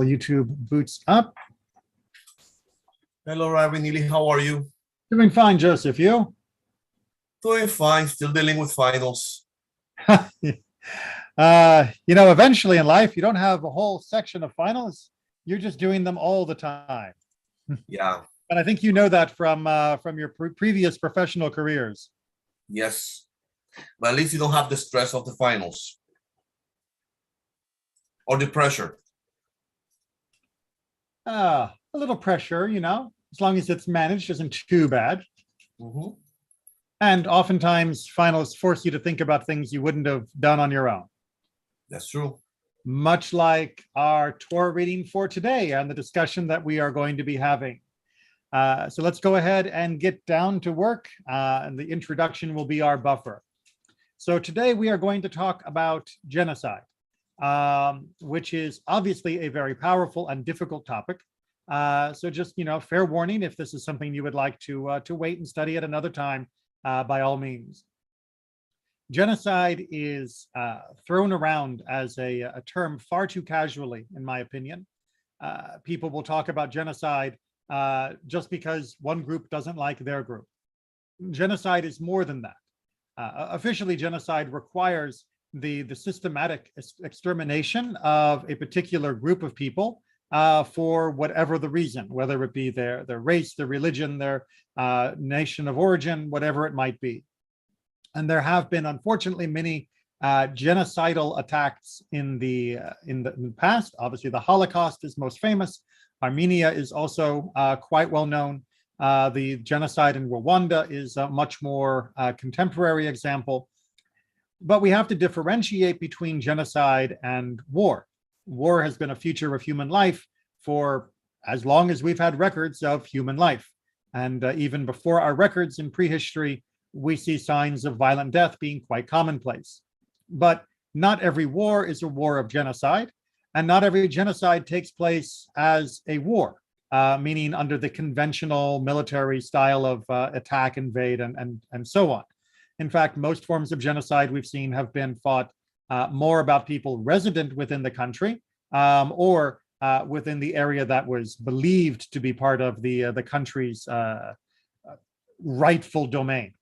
YouTube boots up. Hello, Ravinili. How are you? Doing fine, Joseph. You? Doing fine. Still dealing with finals. Eventually in life, you don't have a whole section of finals. You're just doing them all the time. Yeah. And I think you know that from your previous professional careers. Yes. But at least you don't have the stress of the finals or the pressure. A little pressure, as long as it's managed, isn't too bad. Mm-hmm. And oftentimes finals force you to think about things you wouldn't have done on your own. That's true. Much like our Torah reading for today and the discussion that we are going to be having. So let's go ahead and get down to work. And the introduction will be our buffer. So today we are going to talk about genocide, which is obviously a very powerful and difficult topic. So just, fair warning, if this is something you would like to wait and study at another time, by all means. Genocide is thrown around as a term far too casually, in my opinion. People will talk about genocide just because one group doesn't like their group. Genocide is more than that. Officially, genocide requires the systematic extermination of a particular group of people for whatever the reason, whether it be their race, their religion, their nation of origin, whatever it might be. And there have been, unfortunately, many genocidal attacks in the past. Obviously, the Holocaust is most famous. Armenia is also quite well known. The genocide in Rwanda is a much more contemporary example. But we have to differentiate between genocide and war. War has been a feature of human life for as long as we've had records of human life. And even before our records in prehistory, we see signs of violent death being quite commonplace. But not every war is a war of genocide, and not every genocide takes place as a war, meaning under the conventional military style of attack, invade, and so on. In fact, most forms of genocide we've seen have been fought more about people resident within the country or within the area that was believed to be part of the country's rightful domain.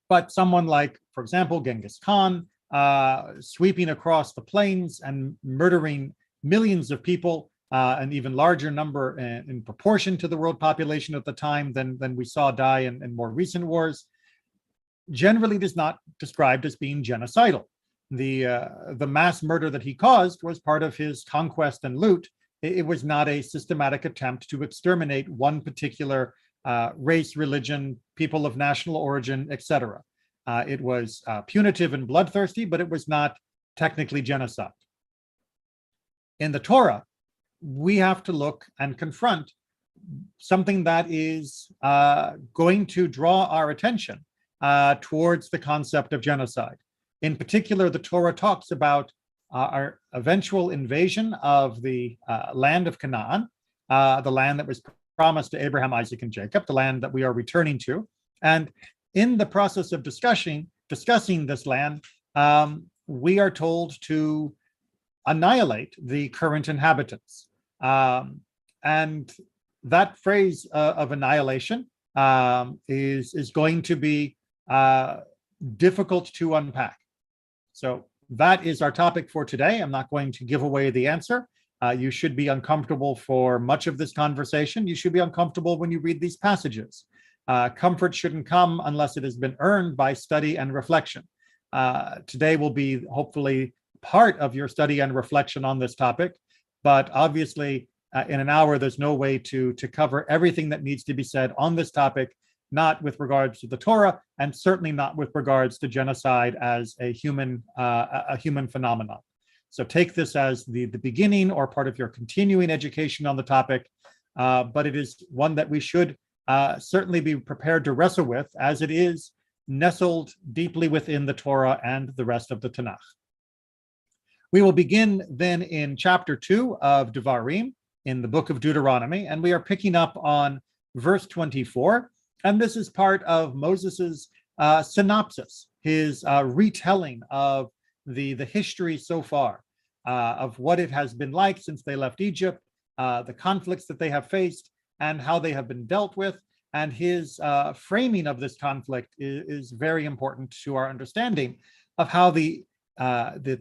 But someone like, for example, Genghis Khan, sweeping across the plains and murdering millions of people, an even larger number in proportion to the world population at the time than we saw die in more recent wars, generally is not described as being genocidal. The mass murder that he caused was part of his conquest and loot. It was not a systematic attempt to exterminate one particular race, religion, people of national origin, etc. It was punitive and bloodthirsty, but it was not technically genocide. In the Torah, we have to look and confront something that is going to draw our attention towards the concept of genocide. In particular, the Torah talks about our eventual invasion of the land of Canaan, the land that was promised to Abraham, Isaac, and Jacob, the land that we are returning to. And in the process of discussing this land, we are told to annihilate the current inhabitants. And that phrase of annihilation is going to be difficult to unpack. So that is our topic for today. I'm not going to give away the answer. You should be uncomfortable for much of this conversation. You should be uncomfortable when you read these passages. Comfort shouldn't come unless it has been earned by study and reflection. Today will be hopefully part of your study and reflection on this topic, but obviously in an hour, there's no way to cover everything that needs to be said on this topic, not with regards to the Torah, and certainly not with regards to genocide as a human phenomenon. So take this as the beginning or part of your continuing education on the topic, but it is one that we should certainly be prepared to wrestle with, as it is nestled deeply within the Torah and the rest of the Tanakh. We will begin then in chapter 2 of Devariam in the book of Deuteronomy, and we are picking up on verse 24. And this is part of Moses's synopsis, his retelling of the history so far. of what it has been like since they left Egypt, the conflicts that they have faced, and how they have been dealt with. And his framing of this conflict is very important to our understanding of how the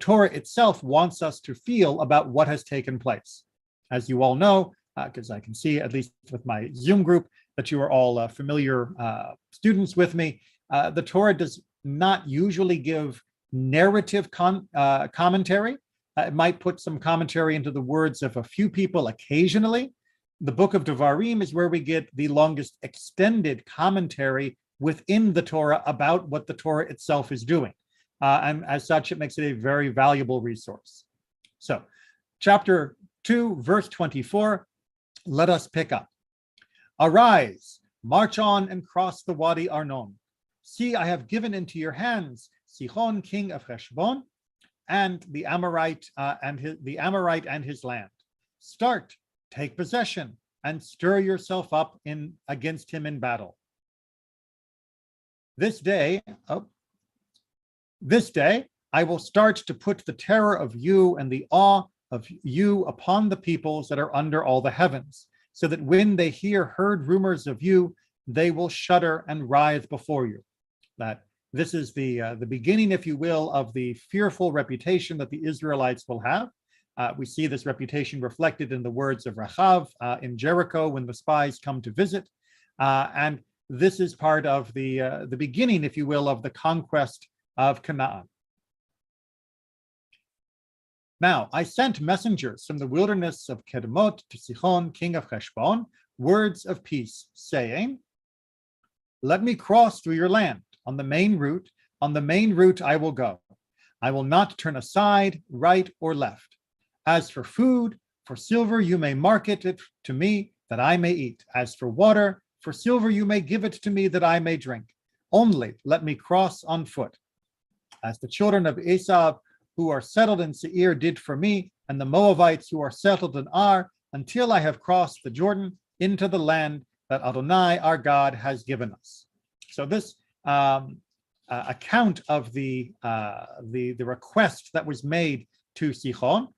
Torah itself wants us to feel about what has taken place. As you all know, because I can see, at least with my Zoom group, that you are all familiar students with me, the Torah does not usually give narrative commentary. It might put some commentary into the words of a few people occasionally. The book of Devarim is where we get the longest extended commentary within the Torah about what the Torah itself is doing. And as such, it makes it a very valuable resource. So, chapter 2, verse 24, let us pick up. Arise, march on and cross the Wadi Arnon. See, I have given into your hands Sihon, king of Heshbon, and the Amorite and his land. Start, take possession, and stir yourself up against him in battle. This day, I will start to put the terror of you and the awe of you upon the peoples that are under all the heavens, so that when they heard rumors of you, they will shudder and writhe before you. That this is the beginning, if you will, of the fearful reputation that the Israelites will have. We see this reputation reflected in the words of Rachav in Jericho when the spies come to visit. And this is part of the beginning, if you will, of the conquest of Canaan. Now, I sent messengers from the wilderness of Kedemot to Sihon, king of Heshbon, words of peace, saying, let me cross through your land on the main route. On the main route I will go. I will not turn aside, right or left. As for food, for silver you may market it to me that I may eat. As for water, for silver you may give it to me that I may drink. Only let me cross on foot. As the children of Esau who are settled in Seir did for me, and the Moabites who are settled in Ar, until I have crossed the Jordan into the land that Adonai our God has given us. So this account of the request that was made to Sihon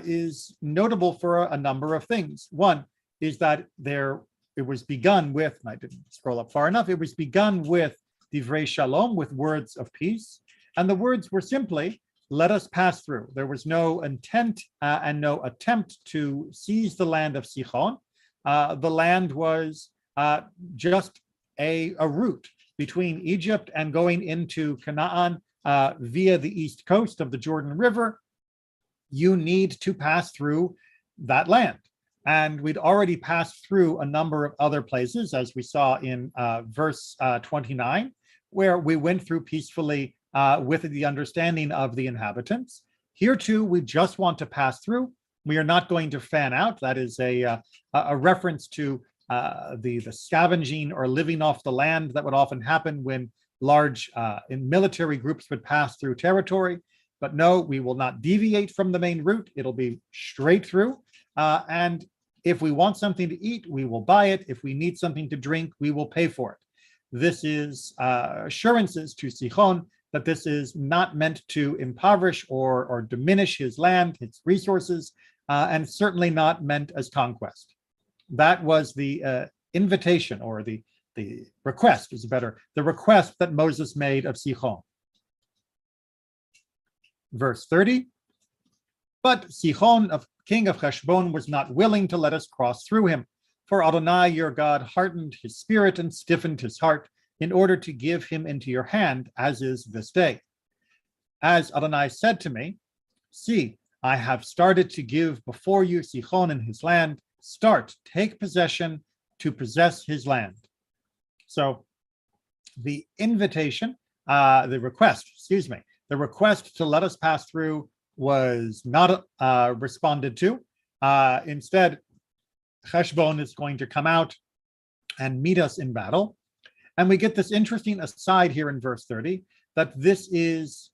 is notable for a number of things. One is that it was begun with, and I didn't scroll up far enough, it was begun with Divrei Shalom, with words of peace. And the words were simply, let us pass through. There was no intent and no attempt to seize the land of Sihon. The land was just a route between Egypt and going into Canaan via the east coast of the Jordan River. You need to pass through that land. And we'd already passed through a number of other places, as we saw in verse 29, where we went through peacefully with the understanding of the inhabitants. Here too, we just want to pass through. We are not going to fan out. That is a reference to the scavenging or living off the land that would often happen when large military groups would pass through territory. But no, we will not deviate from the main route. It'll be straight through. And if we want something to eat, we will buy it. If we need something to drink, we will pay for it. This is assurances to Sihon that this is not meant to impoverish or diminish his land, his resources, and certainly not meant as conquest. That was the invitation, or the request is better, the request that Moses made of Sihon. Verse 30, but Sihon, king of Heshbon, was not willing to let us cross through him, for Adonai your God hardened his spirit and stiffened his heart, in order to give him into your hand, as is this day. As Adonai said to me, see, I have started to give before you Sihon and his land. Start, take possession to possess his land. So the invitation, the request to let us pass through was not responded to. Instead, Heshbon is going to come out and meet us in battle. And we get this interesting aside here in verse 30, that this is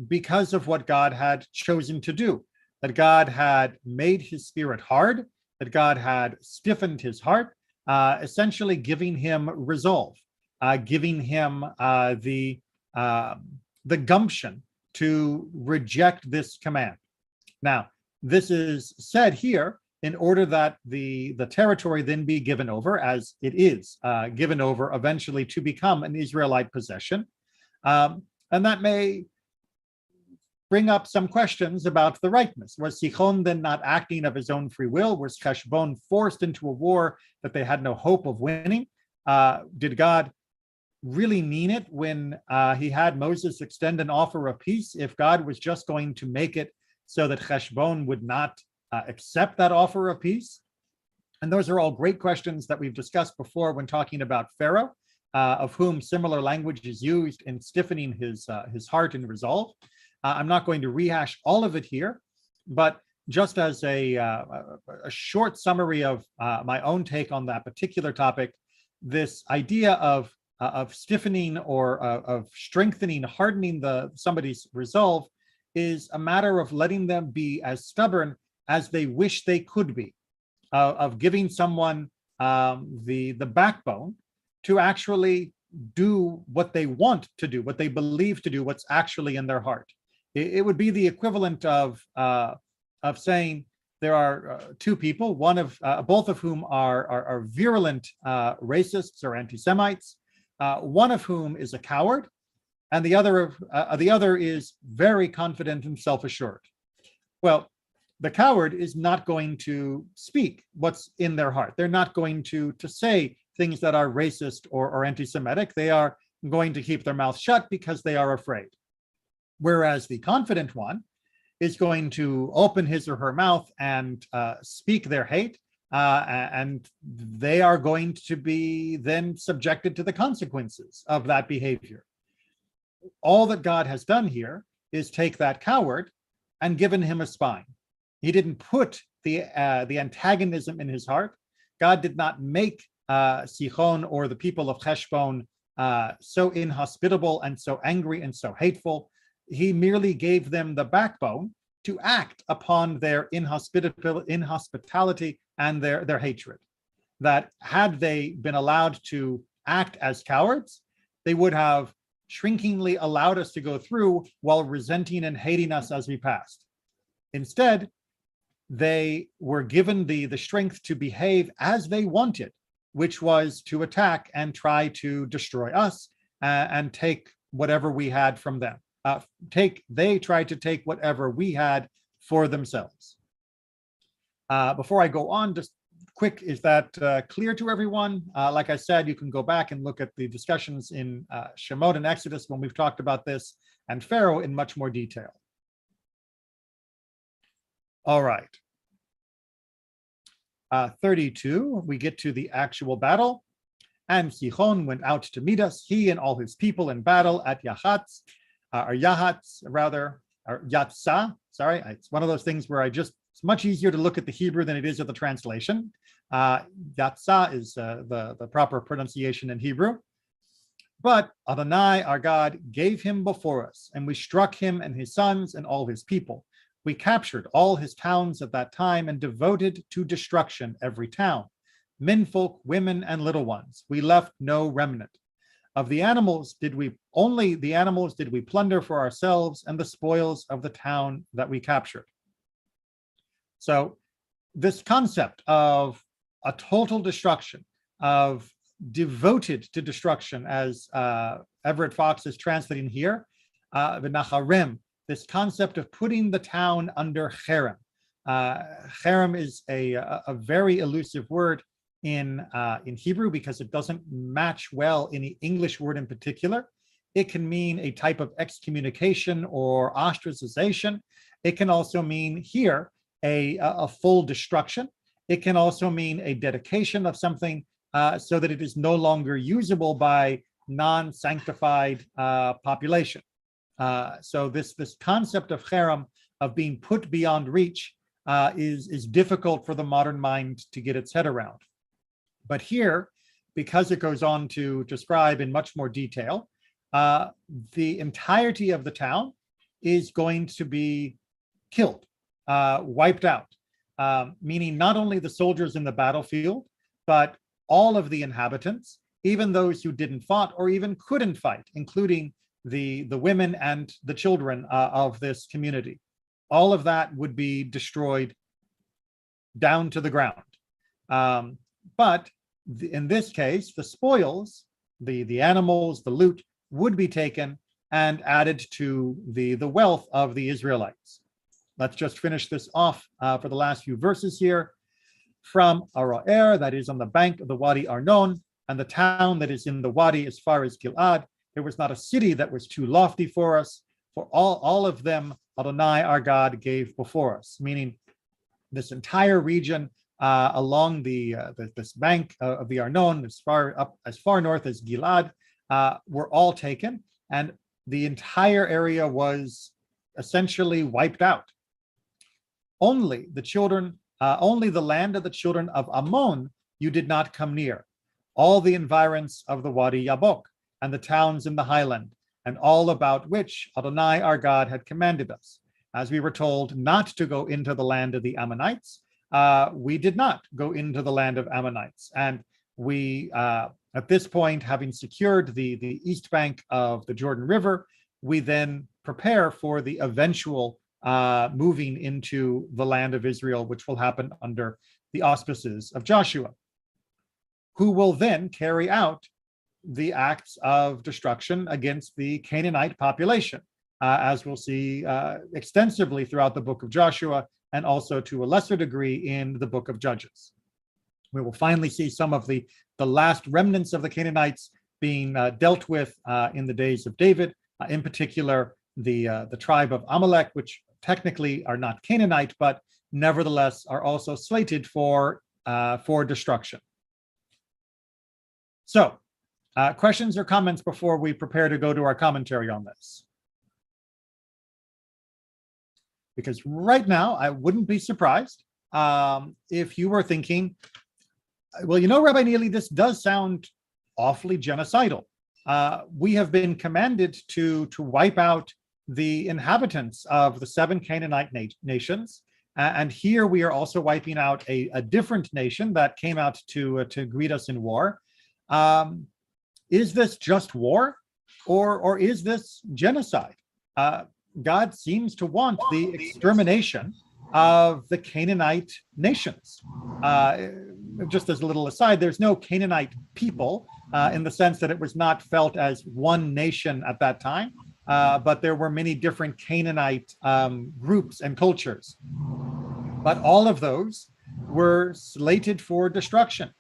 because of what God had chosen to do, that God had made his spirit hard, that God had stiffened his heart, essentially giving him resolve, giving him the gumption to reject this command. Now, this is said here in order that the territory then be given over, as it is given over eventually to become an Israelite possession. And that may bring up some questions about the rightness. Was Sichon then not acting of his own free will? Was Heshbon forced into a war that they had no hope of winning? Did God really mean it when he had Moses extend an offer of peace? If God was just going to make it so that Heshbon would not accept that offer of peace? And those are all great questions that we've discussed before when talking about Pharaoh, of whom similar language is used in stiffening his heart and resolve. I'm not going to rehash all of it here, but just as a short summary of my own take on that particular topic, this idea of stiffening or of strengthening, hardening somebody's resolve is a matter of letting them be as stubborn as they wish they could be, of giving someone the backbone to actually do what they want to do, what they believe to do, what's actually in their heart. It would be the equivalent of saying there are two people, both of whom are virulent racists or anti-Semites, one of whom is a coward, and the other is very confident and self-assured. Well, the coward is not going to speak what's in their heart. They're not going to say things that are racist or anti-Semitic. They are going to keep their mouth shut because they are afraid. Whereas the confident one is going to open his or her mouth and speak their hate, and they are going to be then subjected to the consequences of that behavior. All that God has done here is take that coward and given him a spine. He didn't put the antagonism in his heart. God did not make Sichon or the people of Heshbon so inhospitable and so angry and so hateful. He merely gave them the backbone to act upon their inhospitality and their hatred. That had they been allowed to act as cowards, they would have shrinkingly allowed us to go through while resenting and hating us as we passed. Instead, they were given the strength to behave as they wanted, which was to attack and try to destroy us and take whatever we had from them. They tried to take whatever we had for themselves. Before I go on, just quick, is that clear to everyone? Like I said, you can go back and look at the discussions in Shemot and Exodus when we've talked about this, and Pharaoh in much more detail. All right. 32, we get to the actual battle. And Sichon went out to meet us, he and all his people in battle at Yahatz, or Yatzah, sorry. It's one of those things where it's much easier to look at the Hebrew than it is at the translation. Yatzah is the proper pronunciation in Hebrew. But Adonai, our God, gave him before us, and we struck him and his sons and all his people. We captured all his towns at that time and devoted to destruction every town, menfolk, women, and little ones. We left no remnant. Of the animals did we plunder for ourselves, and the spoils of the town that we captured. So this concept of a total destruction, of devoted to destruction, as Everett Fox is translating here, v'nacharem, this concept of putting the town under cherem. Cherem is a very elusive word in Hebrew because it doesn't match well any English word in particular. It can mean a type of excommunication or ostracization. It can also mean here a full destruction. It can also mean a dedication of something so that it is no longer usable by non-sanctified population. So this concept of cherem, of being put beyond reach, is difficult for the modern mind to get its head around. But here, because it goes on to describe in much more detail, the entirety of the town is going to be killed, wiped out, meaning not only the soldiers in the battlefield, but all of the inhabitants, even those who didn't fight or even couldn't fight, including the women and the children of this community. all of that would be destroyed down to the ground. But in this case, the spoils, the animals, the loot would be taken and added to the wealth of the Israelites. Let's just finish this off for the last few verses here. From Aroer, that is on the bank of the Wadi Arnon, and the town that is in the Wadi as far as Gilad, there was not a city that was too lofty for us, for all of them Adonai our God gave before us, meaning this entire region along this bank of the Arnon, as far north as Gilad, were all taken, and the entire area was essentially wiped out. Only the land of the children of Ammon you did not come near. All the environs of the Wadi Yabok and the towns in the highland, and all about which Adonai our God had commanded us. As we were told not to go into the land of the Ammonites, we did not go into the land of Ammonites. And we, at this point, having secured the east bank of the Jordan River, we then prepare for the eventual moving into the land of Israel, which will happen under the auspices of Joshua, who will then carry out the acts of destruction against the Canaanite population, as we'll see extensively throughout the book of Joshua, and also to a lesser degree in the book of Judges. We will finally see some of the last remnants of the Canaanites being dealt with in the days of David, in particular the tribe of Amalek, which technically are not Canaanite, but nevertheless are also slated for destruction. So, questions or comments before we prepare to go to our commentary on this? Because right now, I wouldn't be surprised if you were thinking, well, you know, Rabbi Neely, this does sound awfully genocidal. We have been commanded to wipe out the inhabitants of the 7 Canaanite nations. And here we are also wiping out a different nation that came out to greet us in war. Is this just war, or is this genocide? God seems to want the extermination of the Canaanite nations. Just as a little aside, there's no Canaanite people in the sense that it was not felt as one nation at that time, but there were many different Canaanite groups and cultures. But all of those were slated for destruction.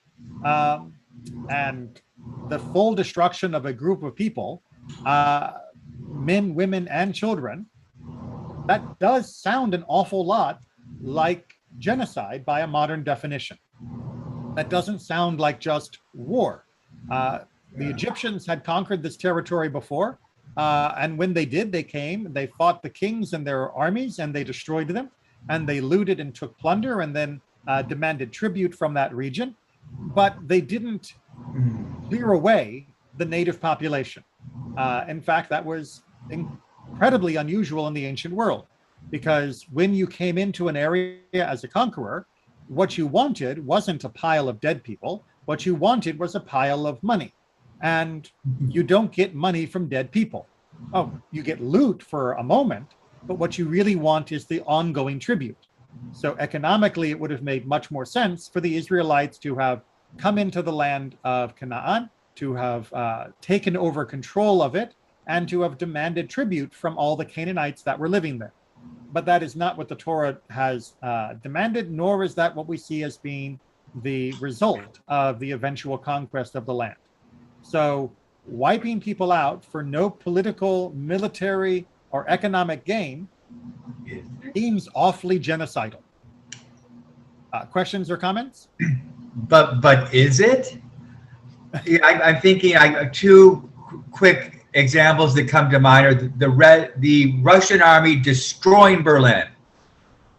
And the full destruction of a group of people, men, women, and children, that does sound an awful lot like genocide by a modern definition. That doesn't sound like just war. The Egyptians had conquered this territory before, and when they did, they came, they fought the kings and their armies, and they destroyed them, and they looted and took plunder, and then demanded tribute from that region. But they didn't clear away the native population. In fact, that was incredibly unusual in the ancient world, because when you came into an area as a conqueror, what you wanted wasn't a pile of dead people. What you wanted was a pile of money. And you don't get money from dead people. Oh, you get loot for a moment, but what you really want is the ongoing tribute. So economically, it would have made much more sense for the Israelites to have come into the land of Canaan, to have taken over control of it, and to have demanded tribute from all the Canaanites that were living there. But that is not what the Torah has demanded, nor is that what we see as being the result of the eventual conquest of the land. So wiping people out for no political, military, or economic gain seems awfully genocidal. Questions or comments? But is it? I'm thinking. Two quick examples that come to mind are the Russian army destroying Berlin.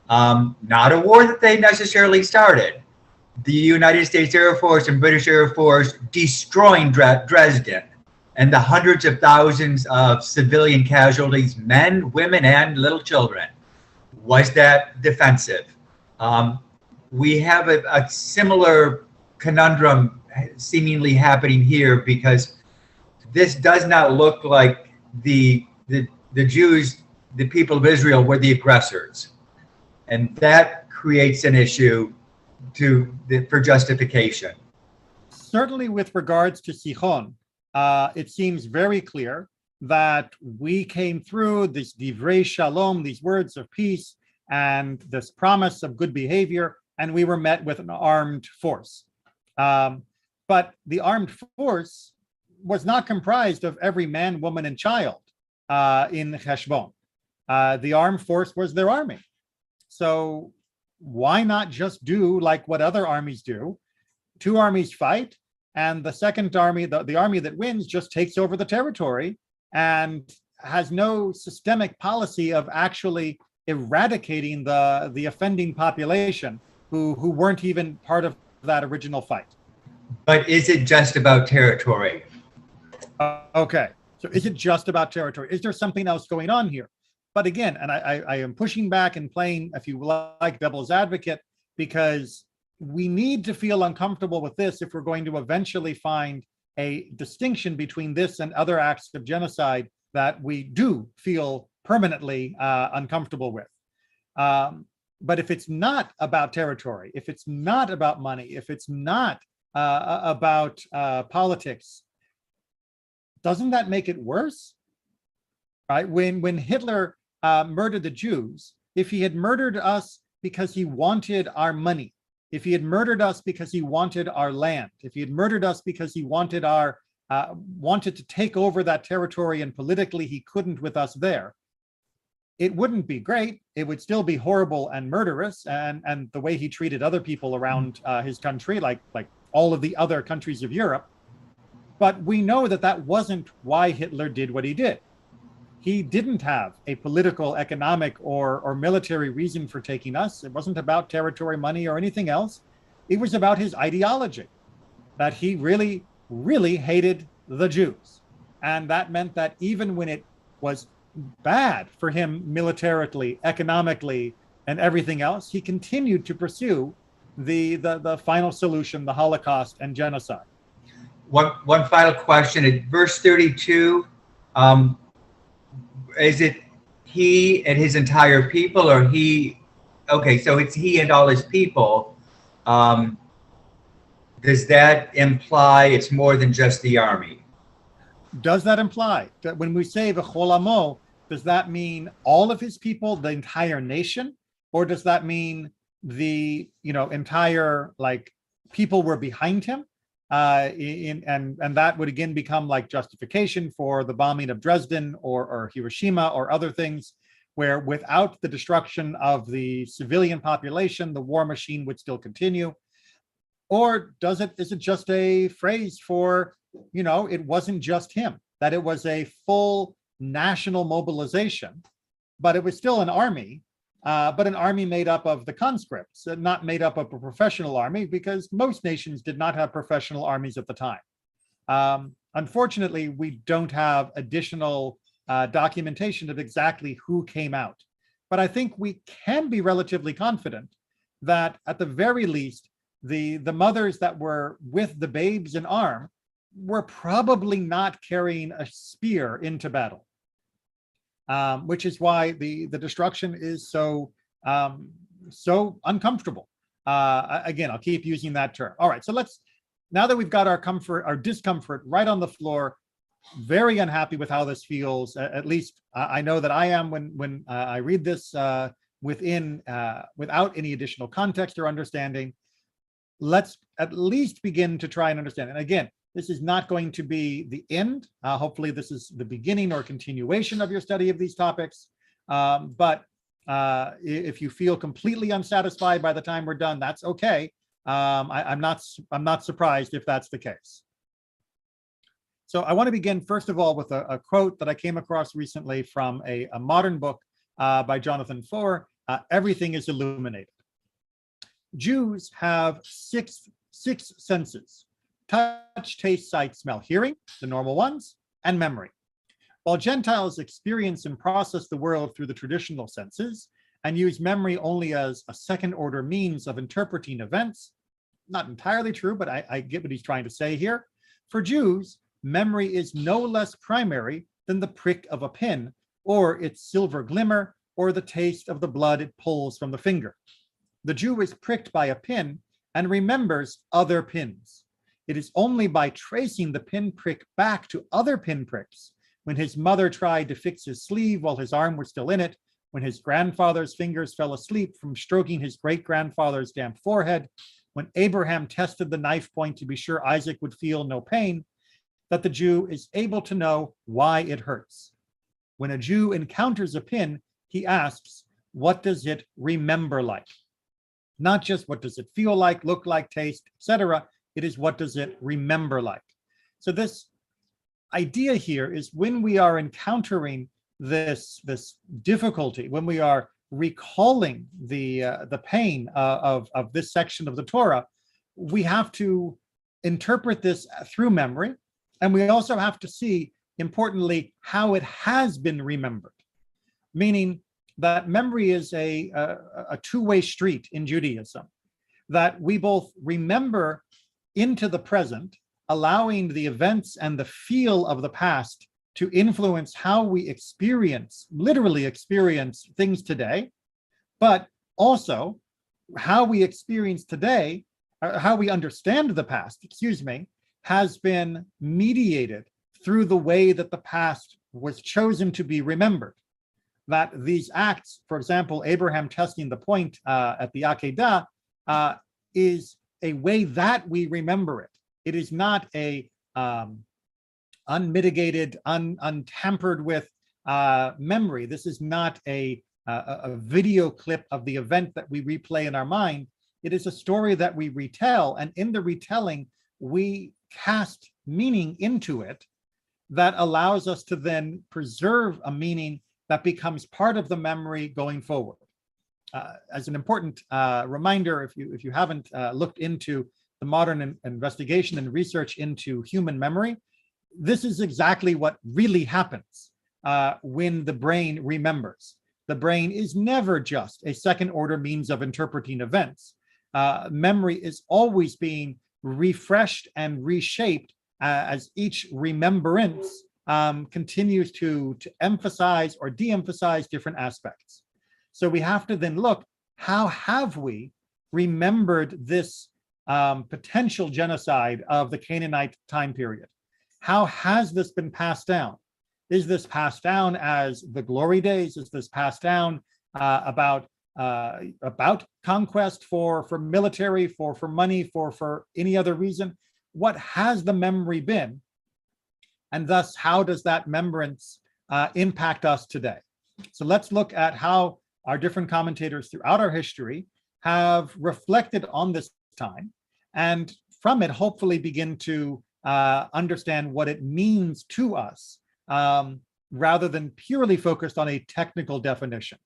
Not a war that they necessarily started. The United States Air Force and British Air Force destroying Dresden, and the hundreds of thousands of civilian casualties, men, women, and little children. Was that defensive? We have a similar conundrum seemingly happening here, because this does not look like the Jews the people of Israel were the aggressors. And that creates an issue for justification. Certainly with regards to Sichon, it seems very clear that we came through this divrei shalom, these words of peace, and this promise of good behavior, and we were met with an armed force. But the armed force was not comprised of every man, woman, and child in Heshbon. The armed force was their army. So why not just do like what other armies do? Two armies fight, and the second army, the army that wins, just takes over the territory and has no systemic policy of actually eradicating the offending population who weren't even part of that original fight. But is it just about territory? Okay, so is it just about territory? Is there something else going on here? But again, and I am pushing back and playing, if you like, devil's advocate, because we need to feel uncomfortable with this if we're going to eventually find a distinction between this and other acts of genocide that we do feel permanently uncomfortable with. But if it's not about territory, if it's not about money, if it's not about politics, doesn't that make it worse? Right? When Hitler murdered the Jews, if he had murdered us because he wanted our money, if he had murdered us because he wanted our land, if he had murdered us because he wanted wanted to take over that territory and politically he couldn't with us there, it wouldn't be great. It would still be horrible and murderous, and the way he treated other people around his country, like all of the other countries of Europe. But we know that that wasn't why Hitler did what he did. He didn't have a political, economic, or military reason for taking us. It wasn't about territory, money, or anything else. It was about his ideology, that he really, really hated the Jews. And that meant that even when it was bad for him militarily, economically, and everything else, he continued to pursue the final solution, the Holocaust and genocide. One final question. At verse 32, is it he and his entire people, or he? Okay, so it's he and all his people. Does that imply it's more than just the army? Does that imply that when we say v'chol amo, does that mean all of his people, the entire nation, or does that mean the entire people were behind him? And that would again become like justification for the bombing of Dresden or Hiroshima or other things, where without the destruction of the civilian population, the war machine would still continue. Or is it just a phrase for, it wasn't just him, that it was a full national mobilization, but it was still an army, but an army made up of the conscripts, not made up of a professional army, because most nations did not have professional armies at the time. Unfortunately, we don't have additional documentation of exactly who came out. But I think we can be relatively confident that at the very least, the mothers that were with the babes in arm were probably not carrying a spear into battle. Which is why the destruction is so uncomfortable. Again, I'll keep using that term. All right, so now that we've got our discomfort right on the floor, very unhappy with how this feels. At least I know that I am when I read this without any additional context or understanding. Let's at least begin to try and understand. And again, this is not going to be the end. Hopefully this is the beginning or continuation of your study of these topics. But if you feel completely unsatisfied by the time we're done, that's okay. I'm not surprised if that's the case. So I want to begin, first of all, with a quote that I came across recently from a modern book by Jonathan Foer, Everything is Illuminated. Jews have six senses: touch, taste, sight, smell, hearing, the normal ones, and memory. While Gentiles experience and process the world through the traditional senses and use memory only as a second-order means of interpreting events, not entirely true, but I get what he's trying to say here. For Jews, memory is no less primary than the prick of a pin or its silver glimmer, or the taste of the blood it pulls from the finger. The Jew is pricked by a pin and remembers other pins. It is only by tracing the pinprick back to other pinpricks, when his mother tried to fix his sleeve while his arm was still in it, when his grandfather's fingers fell asleep from stroking his great-grandfather's damp forehead, when Abraham tested the knife point to be sure Isaac would feel no pain, that the Jew is able to know why it hurts. When a Jew encounters a pin, he asks, what does it remember like? Not just what does it feel like, look like, taste, etc. It is what does it remember like. So this idea here is when we are encountering this difficulty, when we are recalling the pain of this section of the Torah, we have to interpret this through memory, and we also have to see, importantly, how it has been remembered, meaning that memory is a two-way street in Judaism, that we both remember into the present, allowing the events and the feel of the past to influence how we literally experience things today, but also how we experience today, how we understand the past, has been mediated through the way that the past was chosen to be remembered. That these acts, for example, Abraham testing the point at the Akedah, is a way that we remember it. It is not a unmitigated, untampered with memory. This is not a video clip of the event that we replay in our mind. It is a story that we retell, and in the retelling, we cast meaning into it that allows us to then preserve a meaning that becomes part of the memory going forward. As an important reminder, if you haven't looked into the modern investigation and research into human memory, this is exactly what really happens when the brain remembers. The brain is never just a second-order means of interpreting events. Memory is always being refreshed and reshaped as each remembrance continues to emphasize or de-emphasize different aspects. So we have to then look, how have we remembered this potential genocide of the Canaanite time period? How has this been passed down? Is this passed down as the glory days? Is this passed down about conquest for military, for money, for any other reason? What has the memory been? And thus, how does that remembrance impact us today? So let's look at how our different commentators throughout our history have reflected on this time, and from it, hopefully begin to understand what it means to us, rather than purely focused on a technical definition.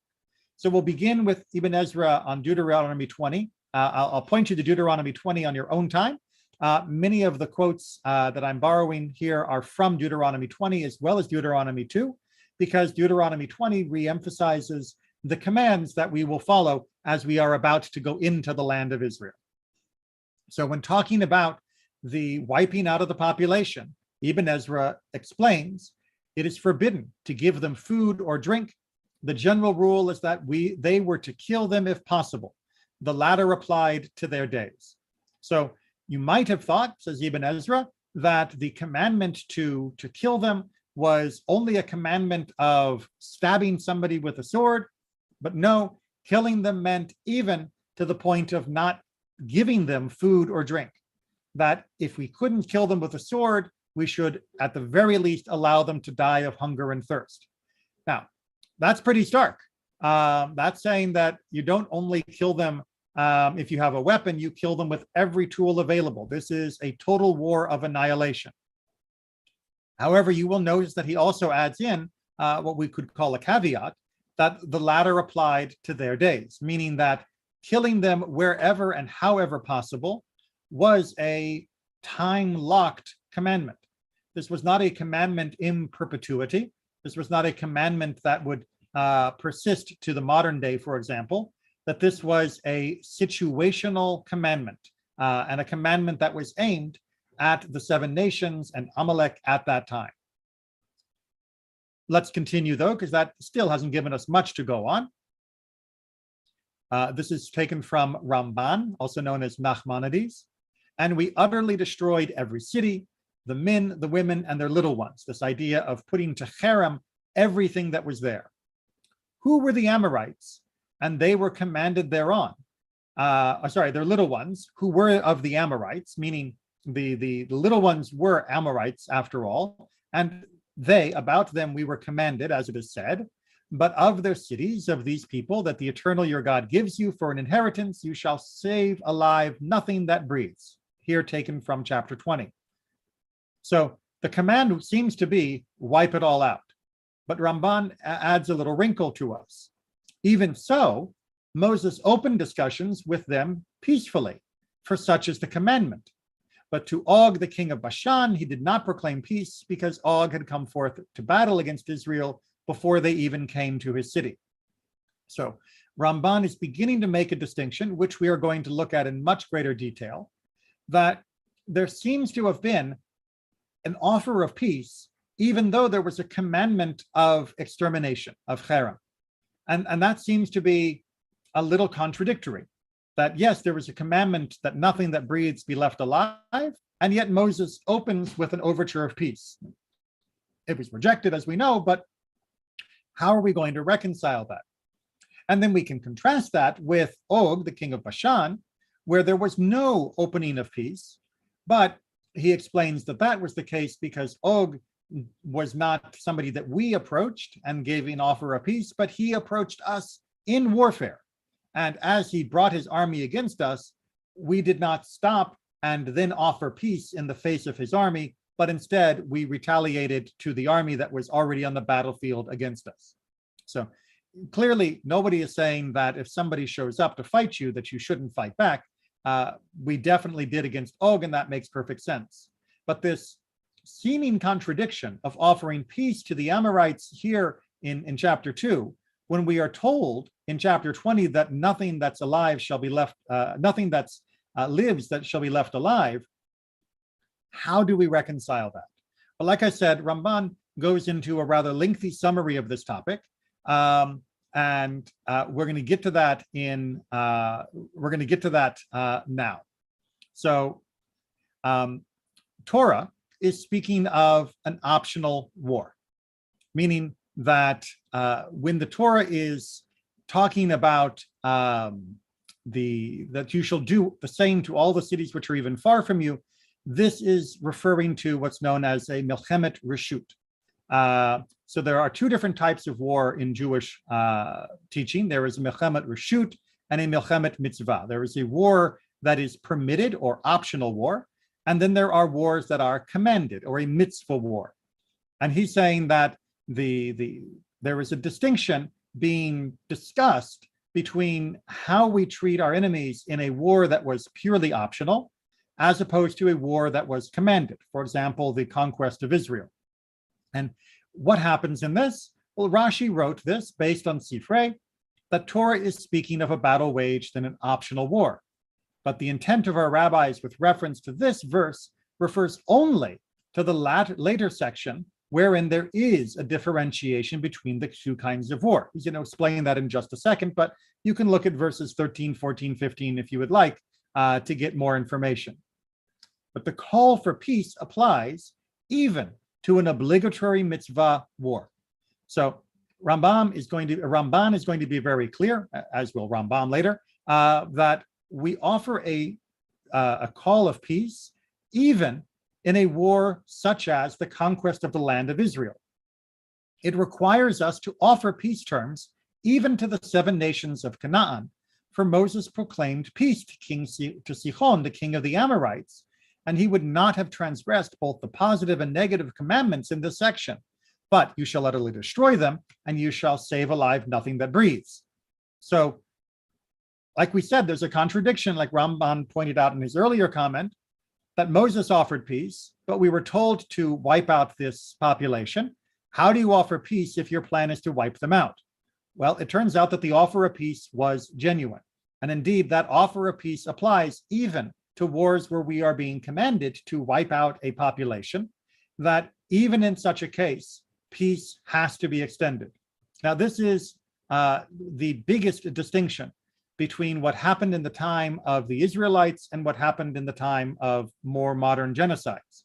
So we'll begin with Ibn Ezra on Deuteronomy 20. I'll point you to Deuteronomy 20 on your own time. Many of the quotes that I'm borrowing here are from Deuteronomy 20 as well as Deuteronomy 2, because Deuteronomy 20 reemphasizes the commands that we will follow as we are about to go into the land of Israel. So when talking about the wiping out of the population, Ibn Ezra explains it is forbidden to give them food or drink. The general rule is that they were to kill them if possible. The latter applied to their days. So you might have thought, says Ibn Ezra, that the commandment to kill them was only a commandment of stabbing somebody with a sword, but no, killing them meant even to the point of not giving them food or drink. That if we couldn't kill them with a sword, we should at the very least allow them to die of hunger and thirst. Now, that's pretty stark. That's saying that you don't only kill them if you have a weapon, you kill them with every tool available. This is a total war of annihilation. However, you will notice that he also adds in what we could call a caveat, that the latter applied to their days, meaning that killing them wherever and however possible was a time-locked commandment. This was not a commandment in perpetuity. This was not a commandment that would persist to the modern day, for example, that this was a situational commandment and a commandment that was aimed at the seven nations and Amalek at that time. let's continue though, because that still hasn't given us much to go on. This is taken from Ramban, also known as Nachmanides. And we utterly destroyed every city, the men, the women, and their little ones. This idea of putting to cherem everything that was there. Who were the Amorites? And they were commanded thereon. Their little ones, who were of the Amorites, meaning the little ones were Amorites after all, and about them we were commanded, as it is said, but of their cities, of these people that the eternal your God gives you for an inheritance, you shall save alive nothing that breathes. Here taken from chapter 20. So the command seems to be wipe it all out. But Ramban adds a little wrinkle to us. Even so, Moses opened discussions with them peacefully, for such is the commandment. But to Og, the king of Bashan, he did not proclaim peace, because Og had come forth to battle against Israel before they even came to his city. So Ramban is beginning to make a distinction, which we are going to look at in much greater detail, that there seems to have been an offer of peace, even though there was a commandment of extermination, of cherem. And that seems to be a little contradictory, that yes, there was a commandment that nothing that breathes be left alive, and yet Moses opens with an overture of peace. It was rejected, as we know, but how are we going to reconcile that? And then we can contrast that with Og, the king of Bashan, where there was no opening of peace, but he explains that that was the case because Og was not somebody that we approached and gave an offer of peace, but he approached us in warfare. And as he brought his army against us, we did not stop and then offer peace in the face of his army, but instead we retaliated to the army that was already on the battlefield against us. So clearly, nobody is saying that if somebody shows up to fight you, that you shouldn't fight back. We definitely did against Og, and that makes perfect sense. But this seeming contradiction of offering peace to the Amorites here in chapter 2, when we are told in chapter 20 that nothing that's alive shall be left, nothing that's lives that shall be left alive, how do we reconcile that? Well, like I said, Ramban goes into a rather lengthy summary of this topic, and we're going to get to that now. So, Torah is speaking of an optional war, meaning that when the Torah is talking about that you shall do the same to all the cities which are even far from you, this is referring to what's known as a milchemet reshut. So there are two different types of war in Jewish teaching. There is a milchemet reshut and a milchemet mitzvah. There is a war that is permitted or optional war, and then there are wars that are commanded or a mitzvah war. And he's saying that there is a distinction being discussed between how we treat our enemies in a war that was purely optional, as opposed to a war that was commanded. For example, the conquest of Israel. And what happens in this? Well, Rashi wrote this based on Sifrei, that Torah is speaking of a battle waged in an optional war. But the intent of our rabbis with reference to this verse refers only to the later section, wherein there is a differentiation between the two kinds of war. He's going to explain that in just a second, but you can look at verses 13, 14, 15 if you would like to get more information. But the call for peace applies even to an obligatory mitzvah war. So Ramban is going to be very clear, as will Rambam later, that we offer a call of peace even in a war such as the conquest of the land of Israel. It requires us to offer peace terms even to the 7 nations of Canaan, for Moses proclaimed peace to Sihon, the king of the Amorites, and he would not have transgressed both the positive and negative commandments in this section. But you shall utterly destroy them, and you shall save alive nothing that breathes. So, like we said, there's a contradiction, like Ramban pointed out in his earlier comment, that Moses offered peace, but we were told to wipe out this population. How do you offer peace if your plan is to wipe them out? Well, it turns out that the offer of peace was genuine. And indeed, that offer of peace applies even to wars where we are being commanded to wipe out a population, that even in such a case, peace has to be extended. Now, this is the biggest distinction between what happened in the time of the Israelites and what happened in the time of more modern genocides.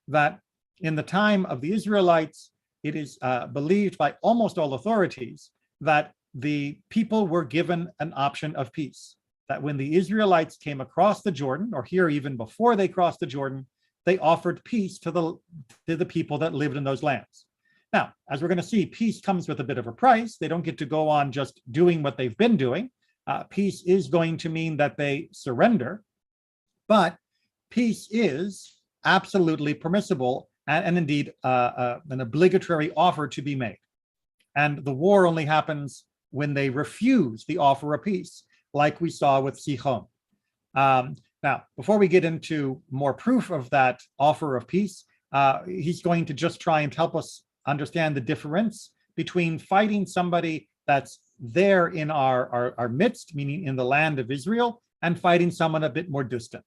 That in the time of the Israelites, it is believed by almost all authorities that the people were given an option of peace. That when the Israelites came across the Jordan, or here even before they crossed the Jordan, they offered peace to the people that lived in those lands. Now, as we're going to see, peace comes with a bit of a price. They don't get to go on just doing what they've been doing. Peace is going to mean that they surrender, but peace is absolutely permissible and indeed an obligatory offer to be made. And the war only happens when they refuse the offer of peace, like we saw with Sichon. Now, before we get into more proof of that offer of peace, he's going to just try and help us understand the difference between fighting somebody that's there in our midst, meaning in the land of Israel, and fighting someone a bit more distant.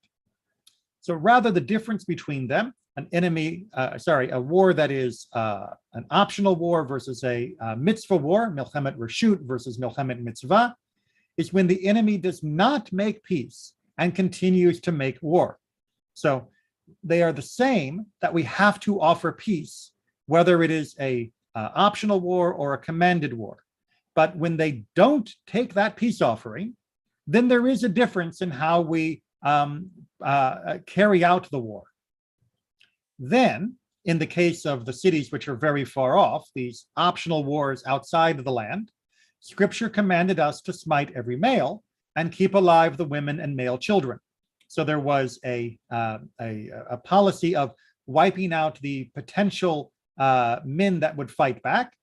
So rather, the difference between them, a war that is an optional war versus a mitzvah war, milchemet reshut versus milchemet mitzvah, is when the enemy does not make peace and continues to make war. So they are the same, that we have to offer peace, whether it is a optional war or a commanded war. But when they don't take that peace offering, then there is a difference in how we carry out the war. Then, in the case of the cities which are very far off, these optional wars outside of the land, Scripture commanded us to smite every male and keep alive the women and male children. So there was a policy of wiping out the potential men that would fight back,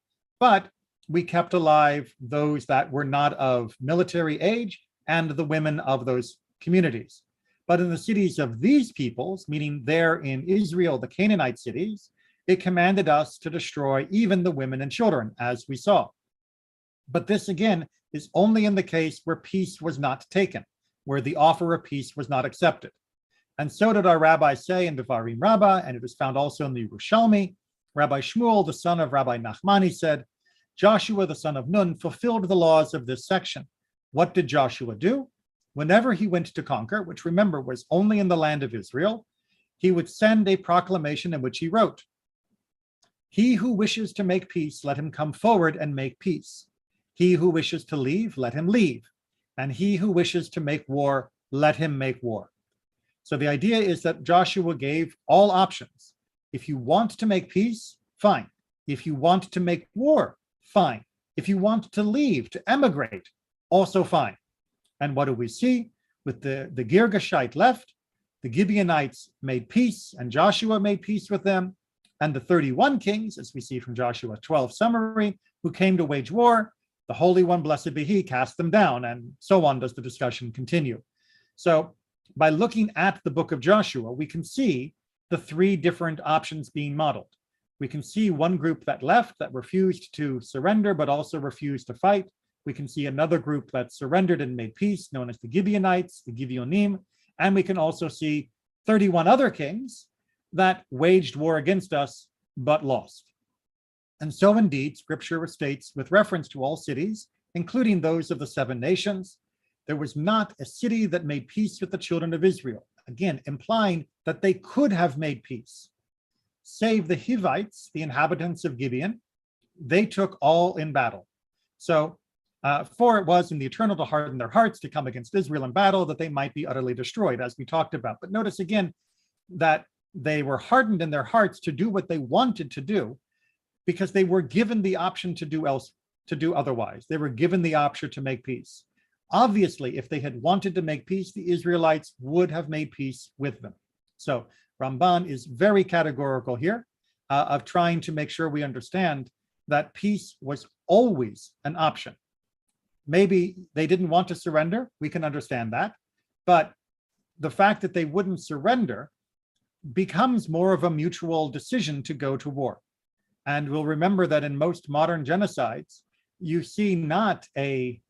but we kept alive those that were not of military age and the women of those communities. But in the cities of these peoples, meaning there in Israel, the Canaanite cities, it commanded us to destroy even the women and children, as we saw. But this, again, is only in the case where peace was not taken, where the offer of peace was not accepted. And so did our rabbis say in Devariam Rabbah, and it is found also in the Yerushalmi. Rabbi Shmuel, the son of Rabbi Nachmani, said, Joshua, the son of Nun, fulfilled the laws of this section. What did Joshua do? Whenever he went to conquer, which remember was only in the land of Israel, he would send a proclamation in which he wrote, He who wishes to make peace, let him come forward and make peace. He who wishes to leave, let him leave. And he who wishes to make war, let him make war. So the idea is that Joshua gave all options. If you want to make peace, fine. If you want to make war, fine. If you want to leave, to emigrate, also fine. And what do we see? With the Girgashite left, the Gibeonites made peace, and Joshua made peace with them. And the 31 kings, as we see from Joshua 12 summary, who came to wage war, the Holy One, blessed be he, cast them down, and so on does the discussion continue. So by looking at the book of Joshua, we can see the three different options being modeled. We can see one group that left, that refused to surrender, but also refused to fight. We can see another group that surrendered and made peace, known as the Gibeonites, the Gibeonim. And we can also see 31 other kings that waged war against us, but lost. And so indeed, Scripture states, with reference to all cities, including those of the 7 nations, there was not a city that made peace with the children of Israel. Again, implying that they could have made peace. Save the Hivites, the inhabitants of Gibeon, they took all in battle. So, for it was in the eternal to harden their hearts to come against Israel in battle, that they might be utterly destroyed, as we talked about. But notice again that they were hardened in their hearts to do what they wanted to do, because they were given the option to do otherwise. They were given the option to make peace. Obviously, if they had wanted to make peace, the Israelites would have made peace with them. So Ramban is very categorical here of trying to make sure we understand that peace was always an option. Maybe they didn't want to surrender. We can understand that. But the fact that they wouldn't surrender becomes more of a mutual decision to go to war. And we'll remember that in most modern genocides, you see not a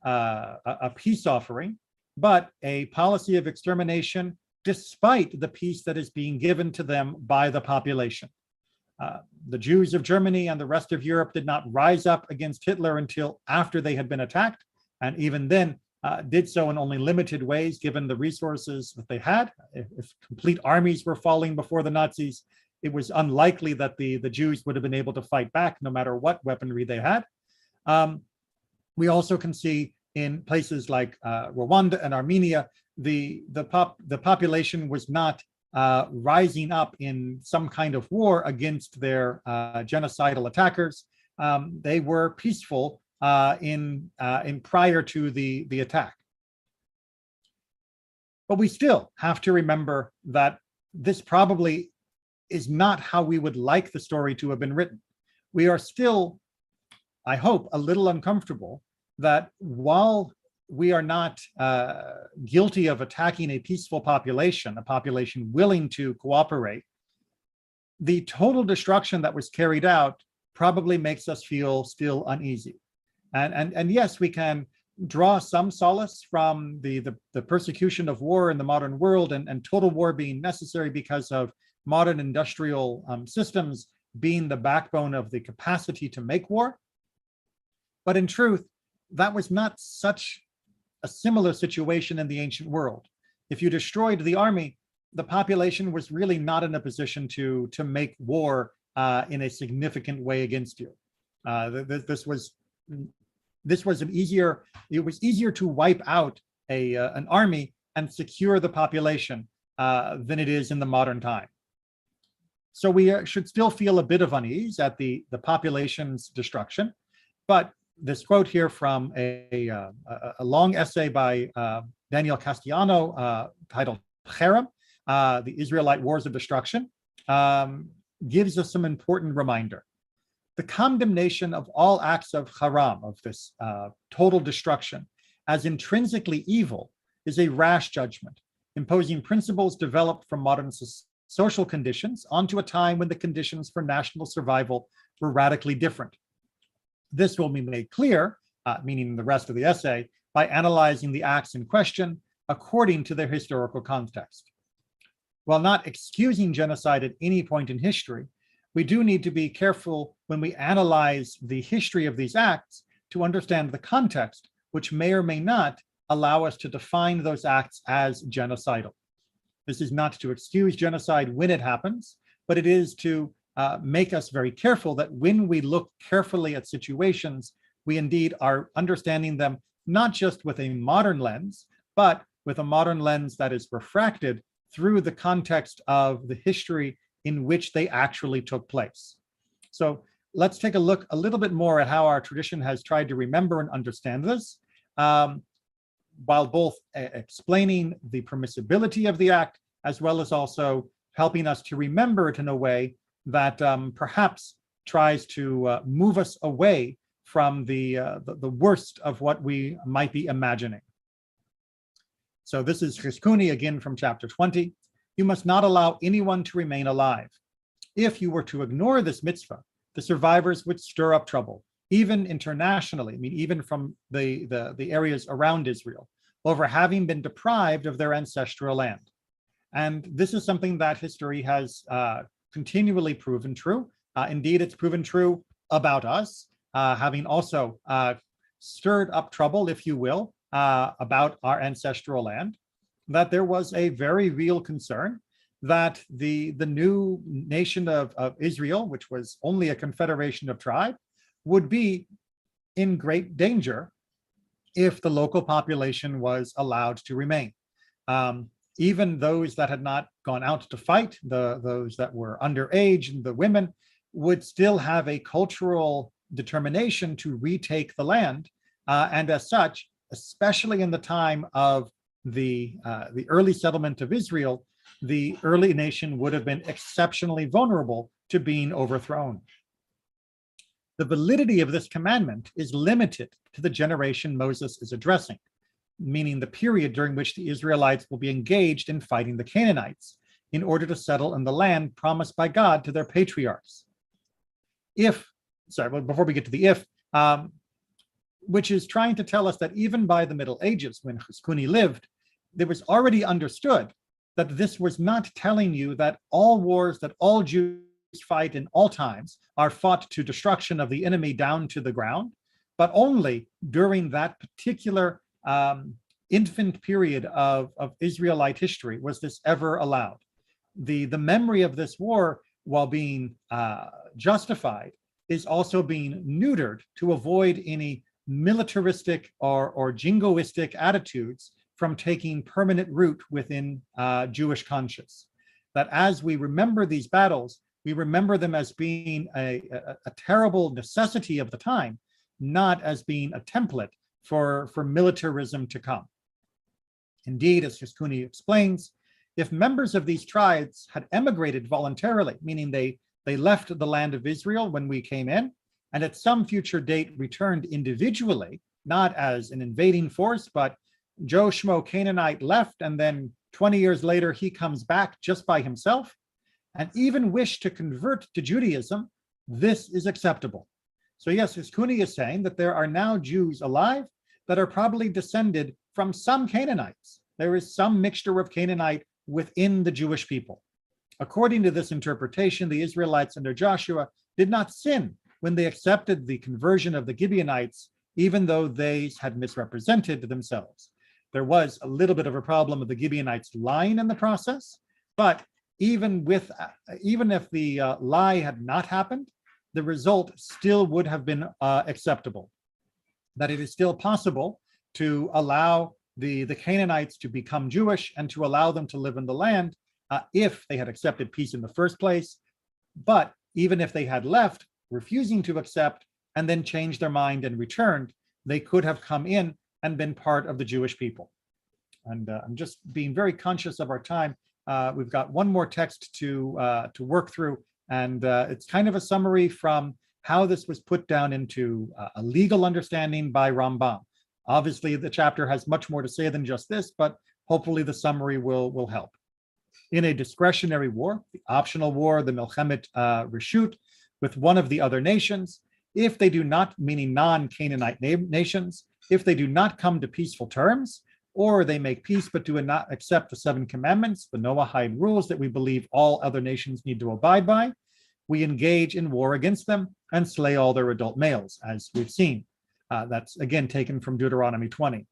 peace offering, but a policy of extermination despite the peace that is being given to them by the population. The Jews of Germany and the rest of Europe did not rise up against Hitler until after they had been attacked, and even then did so in only limited ways given the resources that they had. If complete armies were falling before the Nazis, it was unlikely that the Jews would have been able to fight back no matter what weaponry they had. We also can see in places like Rwanda and Armenia, the population was not rising up in some kind of war against their genocidal attackers. They were peaceful in prior to the attack. But we still have to remember that this probably is not how we would like the story to have been written. We are still, I hope, a little uncomfortable that while we are not guilty of attacking a peaceful population, a population willing to cooperate, the total destruction that was carried out probably makes us feel still uneasy. And yes, we can draw some solace from the persecution of war in the modern world and total war being necessary because of modern industrial systems being the backbone of the capacity to make war. But in truth, that was not such a similar situation in the ancient world. If you destroyed the army, the population was really not in a position to make war in a significant way against you. This was it was easier to wipe out an army and secure the population than it is in the modern time. So we should still feel a bit of unease at the population's destruction. But this quote here from a long essay by Daniel Castellano titled Cherem, the Israelite Wars of Destruction, gives us some important reminder. The condemnation of all acts of haram, of this total destruction, as intrinsically evil is a rash judgment, imposing principles developed from modern social conditions onto a time when the conditions for national survival were radically different. This will be made clear, meaning the rest of the essay, by analyzing the acts in question according to their historical context. While not excusing genocide at any point in history, we do need to be careful when we analyze the history of these acts to understand the context, which may or may not allow us to define those acts as genocidal. This is not to excuse genocide when it happens, but it is to make us very careful that when we look carefully at situations, we indeed are understanding them not just with a modern lens, but with a modern lens that is refracted through the context of the history in which they actually took place. So let's take a look a little bit more at how our tradition has tried to remember and understand this, while both explaining the permissibility of the act, as well as also helping us to remember it in a way that perhaps tries to move us away from the worst of what we might be imagining. So this is Chizkuni again from chapter 20. You must not allow anyone to remain alive. If you were to ignore this mitzvah, the survivors would stir up trouble, even internationally, I mean, even from the areas around Israel, over having been deprived of their ancestral land. And this is something that history has continually proven true. Indeed, it's proven true about us, having also stirred up trouble, if you will, about our ancestral land, that there was a very real concern that the new nation of Israel, which was only a confederation of tribes, would be in great danger if the local population was allowed to remain. Even those that had not gone out to fight, those that were underage, and the women, would still have a cultural determination to retake the land. And as such, especially in the time of the early settlement of Israel, the early nation would have been exceptionally vulnerable to being overthrown. The validity of this commandment is limited to the generation Moses is addressing, meaning the period during which the Israelites will be engaged in fighting the Canaanites in order to settle in the land promised by God to their patriarchs. Before we get to the if, which is trying to tell us that even by the Middle Ages, when Chizkuni lived, there was already understood that this was not telling you that all wars, that all Jews fight in all times are fought to destruction of the enemy down to the ground, but only during that particular infant period of Israelite history was this ever allowed. The memory of this war, while being justified, is also being neutered to avoid any militaristic or jingoistic attitudes from taking permanent root within Jewish conscience. That as we remember these battles, we remember them as being a terrible necessity of the time, not as being a template for militarism to come. Indeed, as Haskuni explains, if members of these tribes had emigrated voluntarily, meaning they left the land of Israel when we came in, and at some future date returned individually, not as an invading force, but Joe Schmo Canaanite left, and then 20 years later he comes back just by himself, and even wish to convert to Judaism, this is acceptable. So yes, Haskuni is saying that there are now Jews alive that are probably descended from some Canaanites. There is some mixture of Canaanite within the Jewish people. According to this interpretation, the Israelites under Joshua did not sin when they accepted the conversion of the Gibeonites, even though they had misrepresented themselves. There was a little bit of a problem with the Gibeonites lying in the process, but even if the lie had not happened, the result still would have been acceptable. That it is still possible to allow the Canaanites to become Jewish and to allow them to live in the land if they had accepted peace in the first place. But even if they had left, refusing to accept, and then changed their mind and returned, they could have come in and been part of the Jewish people. And I'm just being very conscious of our time. We've got one more text to work through, and it's kind of a summary from how this was put down into a legal understanding by Rambam. Obviously, the chapter has much more to say than just this, but hopefully the summary will help. In a discretionary war, the optional war, the Milchemet Reshut, with one of the other nations, if they do not, meaning non-Canaanite nations, if they do not come to peaceful terms, or they make peace but do not accept the 7 commandments, the Noahide rules that we believe all other nations need to abide by, we engage in war against them and slay all their adult males, as we've seen. That's again taken from Deuteronomy 20.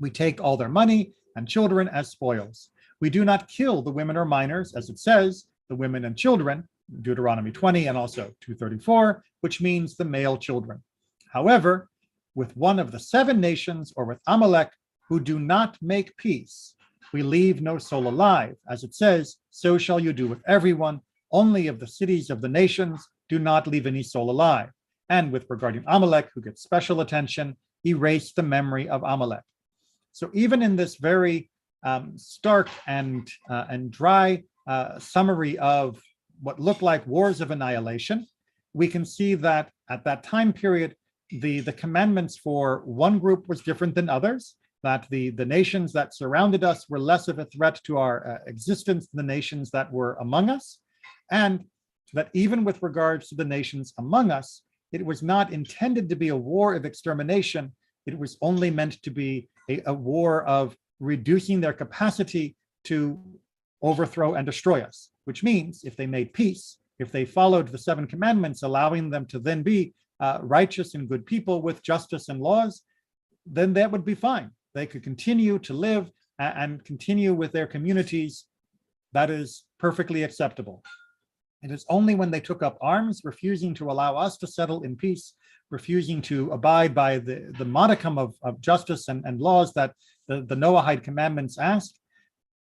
We take all their money and children as spoils. We do not kill the women or minors, as it says, the women and children, Deuteronomy 20 and also 234, which means the male children. However, with one of the 7 nations or with Amalek who do not make peace, we leave no soul alive. As it says, so shall you do with everyone. Only of the cities of the nations do not leave any soul alive. And with regarding Amalek, who gets special attention, erase the memory of Amalek. So even in this very stark and dry summary of what looked like wars of annihilation, we can see that at that time period, the commandments for one group was different than others, that the nations that surrounded us were less of a threat to our existence than the nations that were among us, and that even with regards to the nations among us, it was not intended to be a war of extermination. It was only meant to be a war of reducing their capacity to overthrow and destroy us, which means if they made peace, if they followed the 7 commandments, allowing them to then be righteous and good people with justice and laws, then that would be fine. They could continue to live and continue with their communities. That is perfectly acceptable. It is only when they took up arms, refusing to allow us to settle in peace, refusing to abide by the modicum of justice and laws that the Noahide commandments asked,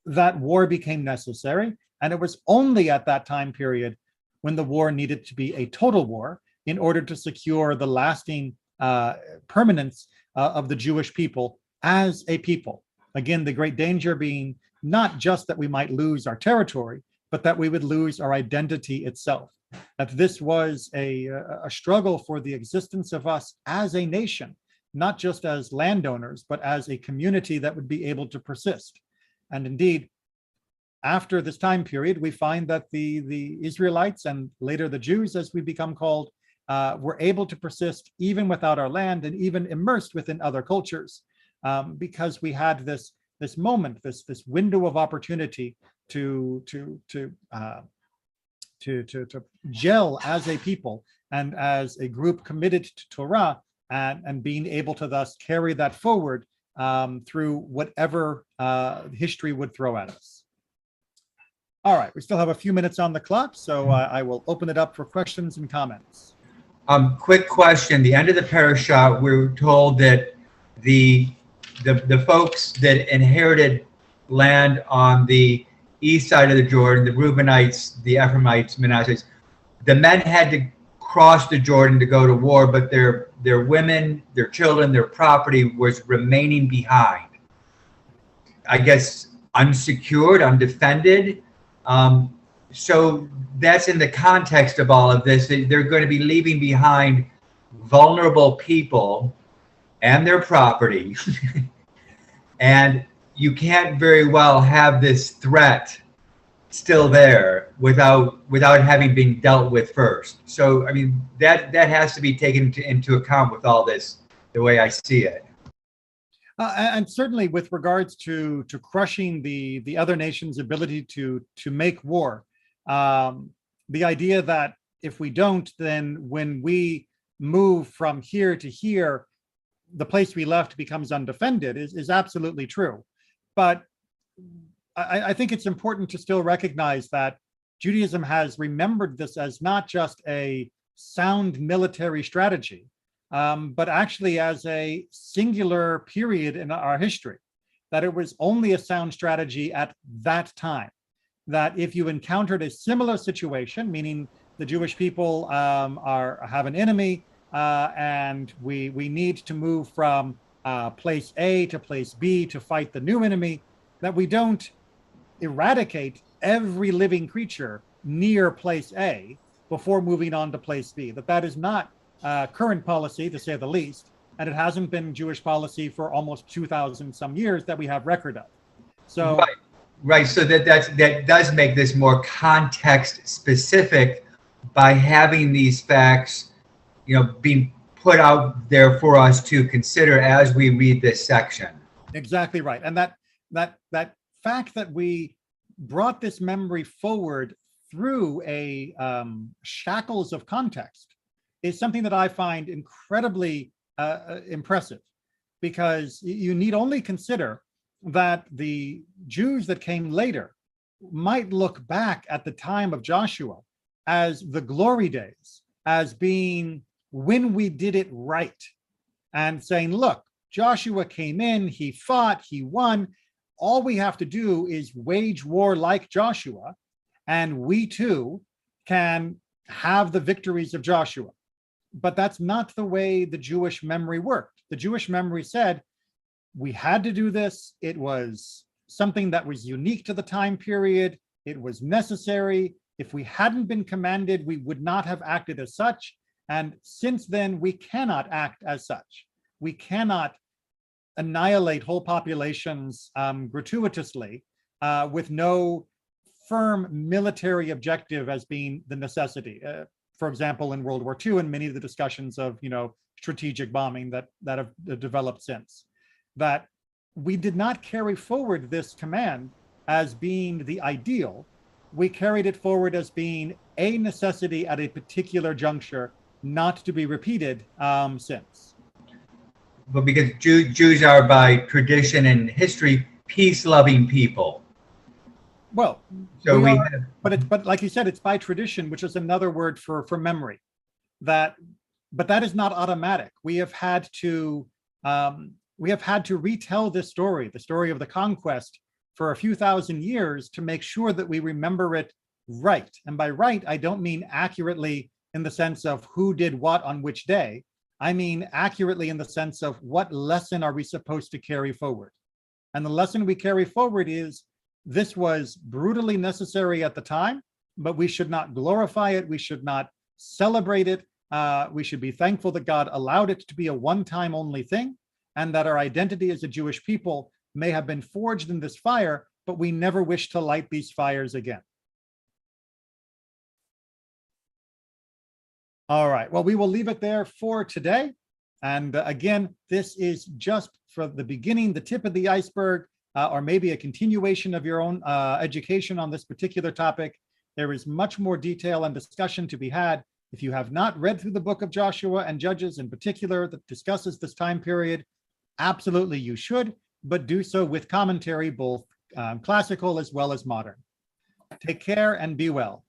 that war became necessary. And it was only at that time period when the war needed to be a total war in order to secure the lasting permanence of the Jewish people as a people. Again, the great danger being not just that we might lose our territory, but that we would lose our identity itself. That this was a struggle for the existence of us as a nation, not just as landowners, but as a community that would be able to persist. And indeed, after this time period, we find that the Israelites and later the Jews, as we become called, were able to persist even without our land and even immersed within other cultures, because we had this moment, this window of opportunity to to gel as a people and as a group committed to Torah, and being able to thus carry that forward through whatever history would throw at us. All right, we still have a few minutes on the clock, so I will open it up for questions and comments. Quick question. The end of the parasha, we were told that the folks that inherited land on the east side of the Jordan, the Reubenites, the Ephraimites, Manassites, the men had to cross the Jordan to go to war, but their women, their children, their property was remaining behind. I guess unsecured, undefended. So that's in the context of all of this. They're going to be leaving behind vulnerable people and their property. And you can't very well have this threat still there without having been dealt with first. So, I mean, that has to be taken into account with all this, the way I see it. And certainly with regards to crushing the other nation's ability to make war, the idea that if we don't, then when we move from here to here, the place we left becomes undefended is absolutely true. But I think it's important to still recognize that Judaism has remembered this as not just a sound military strategy, but actually as a singular period in our history, that it was only a sound strategy at that time. That if you encountered a similar situation, meaning the Jewish people have an enemy and we need to move from place A to place B to fight the new enemy, that we don't eradicate every living creature near place A before moving on to place B. That is not current policy, to say the least, and it hasn't been Jewish policy for almost 2,000 some years that we have record of. So. Right, so that does make this more context specific by having these facts, being put out there for us to consider as we read this section. Exactly right, and that fact that we brought this memory forward through a shackles of context is something that I find incredibly impressive, because you need only consider that the Jews that came later might look back at the time of Joshua as the glory days, as being when we did it right, and saying, look, Joshua came in, he fought, he won. All we have to do is wage war like Joshua, and we too can have the victories of Joshua. But that's not the way the Jewish memory worked. The Jewish memory said, we had to do this. It was something that was unique to the time period. It was necessary. If we hadn't been commanded, we would not have acted as such. And since then, we cannot act as such. We cannot annihilate whole populations gratuitously with no firm military objective as being the necessity. For example, in World War II, and many of the discussions of strategic bombing that have developed since. That we did not carry forward this command as being the ideal. We carried it forward as being a necessity at a particular juncture, not to be repeated since. But because Jews are by tradition and history peace-loving people. Well, so but like you said, it's by tradition, which is another word for memory. But that is not automatic. We have had to retell this story, the story of the conquest, for a few thousand years to make sure that we remember it right. And by right, I don't mean accurately in the sense of who did what on which day. I mean accurately in the sense of what lesson are we supposed to carry forward. And the lesson we carry forward is this was brutally necessary at the time, but we should not glorify it. We should not celebrate it. We should be thankful that God allowed it to be a one-time only thing, and that our identity as a Jewish people may have been forged in this fire, but we never wish to light these fires again. All right, well, we will leave it there for today. And again, this is just for the beginning, the tip of the iceberg, or maybe a continuation of your own education on this particular topic. There is much more detail and discussion to be had. If you have not read through the book of Joshua and Judges in particular that discusses this time period, absolutely you should, but do so with commentary, both classical as well as modern. Take care and be well.